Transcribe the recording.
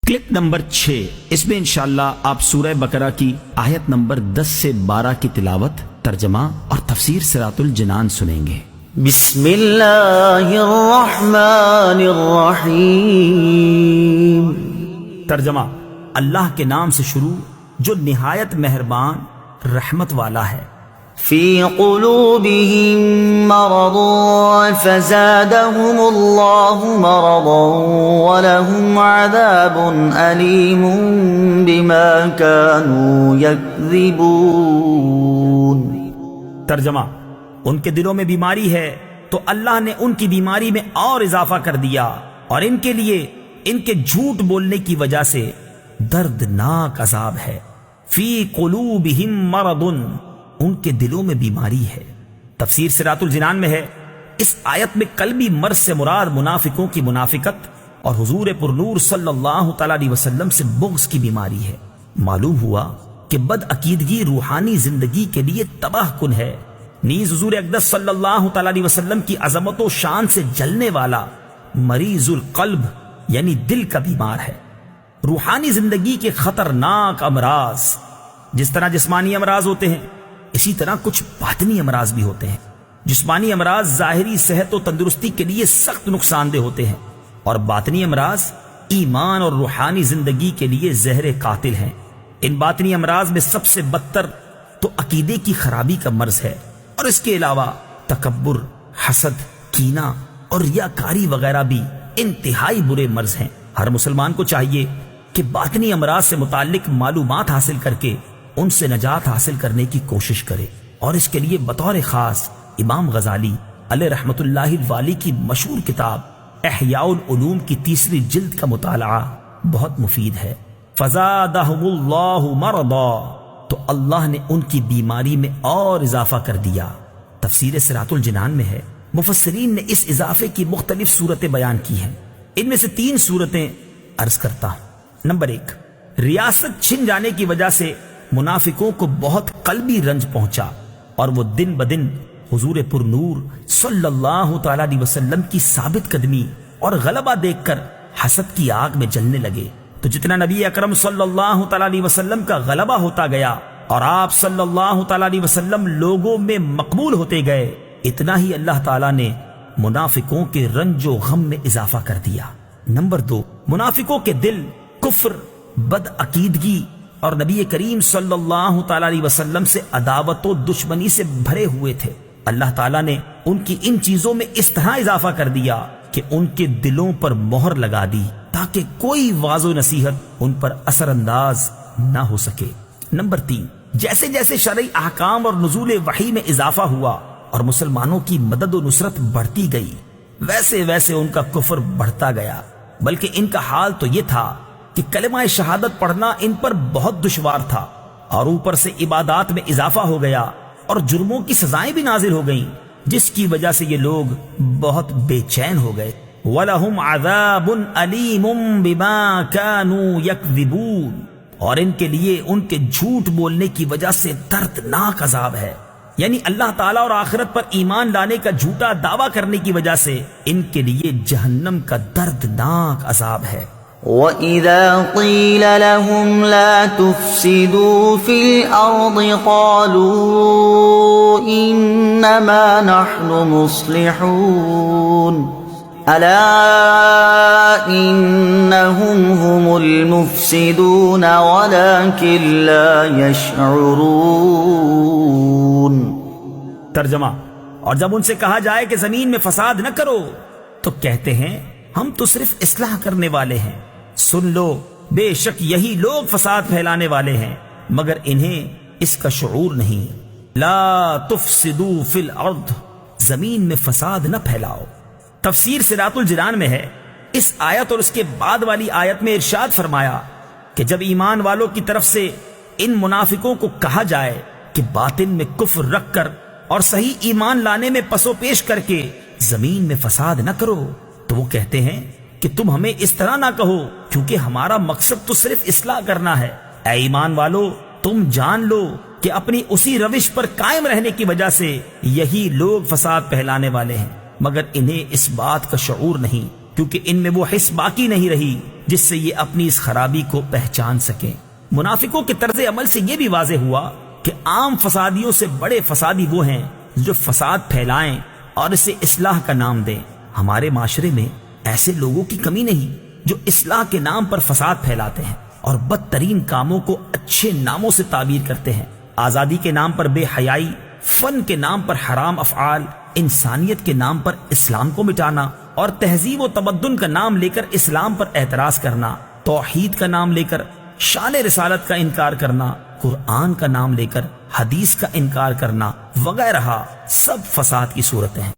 Clip number 6، اس میں انشاءاللہ آپ سورہ بقرہ کی آیت نمبر 10 سے 12 کی تلاوت، ترجمہ اور تفسیر صراط الجنان سنیں گے۔ بسم اللہ الرحمن الرحیم۔ ترجمہ: اللہ کے نام سے شروع جو نہایت مہربان رحمت والا ہے۔ فی قلوبہم مرض فزادہم اللہ مرضا ولہم عذاب علیم بما کانوا یکذبون۔ ترجمہ: ان کے دلوں میں بیماری ہے تو اللہ نے ان کی بیماری میں اور اضافہ کر دیا، اور ان کے لیے ان کے جھوٹ بولنے کی وجہ سے دردناک عذاب ہے۔ فی قلوبہم مرض، ان کے دلوں میں بیماری ہے۔ تفسیر صراط الجنان میں ہے، اس آیت میں قلبی مرض سے مراد منافقوں کی منافقت اور حضور پرنور صلی اللہ تعالی علیہ وسلم سے بغض کی بیماری ہے۔ معلوم ہوا کہ بد عقیدگی روحانی زندگی کے لیے تباہ کن ہے، نیز حضور اقدس صلی اللہ تعالی علیہ وسلم کی عظمت و شان سے جلنے والا مریض القلب یعنی دل کا بیمار ہے۔ روحانی زندگی کے خطرناک امراض، جس طرح جسمانی امراض ہوتے ہیں اسی طرح کچھ باطنی امراض بھی ہوتے ہیں۔ جسمانی امراض ظاہری صحت و تندرستی کے لیے سخت نقصان دہ ہوتے ہیں، اور باطنی امراض ایمان اور روحانی زندگی کے لیے زہر قاتل ہیں۔ ان باطنی امراض میں سب سے بدتر تو عقیدے کی خرابی کا مرض ہے، اور اس کے علاوہ تکبر، حسد، کینہ اور ریاکاری وغیرہ بھی انتہائی برے مرض ہیں۔ ہر مسلمان کو چاہیے کہ باطنی امراض سے متعلق معلومات حاصل کر کے ان سے نجات حاصل کرنے کی کوشش کرے، اور اس کے لیے بطور خاص امام غزالی علیہ رحمت اللہ الوالی کی مشہور کتاب احیاء العلوم کی 3 جلد کا مطالعہ بہت مفید ہے۔ فزادہم اللہ مرضا، تو اللہ نے ان کی بیماری میں اور اضافہ کر دیا۔ تفسیر صراط الجنان میں ہے، مفسرین نے اس اضافے کی مختلف صورتیں بیان کی ہیں، ان میں سے 3 صورتیں عرض کرتا ہوں۔ نمبر 1، ریاست چھن جانے کی وجہ سے منافقوں کو بہت قلبی رنج پہنچا، اور وہ دن بدن حضور پرنور صلی اللہ تعالی علیہ وسلم کی ثابت قدمی اور غلبہ دیکھ کر حسد کی آگ میں جلنے لگے۔ تو جتنا نبی اکرم صلی اللہ تعالی علیہ وسلم کا غلبہ ہوتا گیا اور آپ صلی اللہ تعالی علیہ وسلم لوگوں میں مقبول ہوتے گئے، اتنا ہی اللہ تعالی نے منافقوں کے رنج و غم میں اضافہ کر دیا۔ نمبر 2، منافقوں کے دل کفر، بد عقیدگی اور نبی کریم صلی اللہ تعالی علیہ وسلم سے عداوت و دشمنی سے بھرے ہوئے تھے۔ اللہ تعالیٰ نے ان کی ان چیزوں میں اس طرح اضافہ کر دیا کہ ان کے دلوں پر مہر لگا دی تاکہ کوئی واعظ و نصیحت ان پر اثر انداز نہ ہو سکے۔ نمبر 3، جیسے جیسے شرعی احکام اور نزول وحی میں اضافہ ہوا اور مسلمانوں کی مدد و نصرت بڑھتی گئی، ویسے ویسے ان کا کفر بڑھتا گیا، بلکہ ان کا حال تو یہ تھا کہ کلمہ شہادت پڑھنا ان پر بہت دشوار تھا، اور اوپر سے عبادات میں اضافہ ہو گیا اور جرموں کی سزائیں بھی نازل ہو گئیں، جس کی وجہ سے یہ لوگ بہت بے چین ہو گئے۔ وَلَهُمْ عَذَابٌ أَلِيمٌ بِمَا كَانُوا يَكْذِبُونَ، اور ان کے لیے ان کے جھوٹ بولنے کی وجہ سے دردناک عذاب ہے، یعنی اللہ تعالیٰ اور آخرت پر ایمان لانے کا جھوٹا دعویٰ کرنے کی وجہ سے ان کے لیے جہنم کا دردناک عذاب ہے۔ وَإِذَا قِيلَ لَهُمْ لَا تُفْسِدُوا فِي الْأَرْضِ قَالُوا إِنَّمَا نَحْنُ مُصْلِحُونَ أَلَا إِنَّهُمْ هُمُ الْمُفْسِدُونَ وَلَكِنْ لَا يَشْعُرُونَ۔ ترجمہ: اور جب ان سے کہا جائے کہ زمین میں فساد نہ کرو تو کہتے ہیں ہم تو صرف اصلاح کرنے والے ہیں۔ سن لو، بے شک یہی لوگ فساد پھیلانے والے ہیں، مگر انہیں اس کا شعور نہیں۔ لا تفسدوا فی الارض، زمین میں فساد نہ پھیلاؤ۔ تفسیر صراط الجنان میں ہے، اس آیت اور اس کے بعد والی آیت میں ارشاد فرمایا کہ جب ایمان والوں کی طرف سے ان منافقوں کو کہا جائے کہ باطن میں کفر رکھ کر اور صحیح ایمان لانے میں پسو پیش کر کے زمین میں فساد نہ کرو، تو وہ کہتے ہیں کہ تم ہمیں اس طرح نہ کہو، کیونکہ ہمارا مقصد تو صرف اصلاح کرنا ہے۔ اے ایمان والو، تم جان لو کہ اپنی اسی روش پر قائم رہنے کی وجہ سے یہی لوگ فساد پھیلانے والے ہیں، مگر انہیں اس بات کا شعور نہیں کیونکہ ان میں وہ حس باقی نہیں رہی جس سے یہ اپنی اس خرابی کو پہچان سکیں۔ منافقوں کے طرز عمل سے یہ بھی واضح ہوا کہ عام فسادیوں سے بڑے فسادی وہ ہیں جو فساد پھیلائیں اور اسے اصلاح کا نام دیں۔ ہمارے معاشرے میں ایسے لوگوں کی کمی نہیں جو اصلاح کے نام پر فساد پھیلاتے ہیں اور بدترین کاموں کو اچھے ناموں سے تعبیر کرتے ہیں۔ آزادی کے نام پر بے حیائی، فن کے نام پر حرام افعال، انسانیت کے نام پر اسلام کو مٹانا اور تہذیب و تمدن کا نام لے کر اسلام پر اعتراض کرنا، توحید کا نام لے کر شان رسالت کا انکار کرنا، قرآن کا نام لے کر حدیث کا انکار کرنا وغیرہ سب فساد کی صورتیں ہیں۔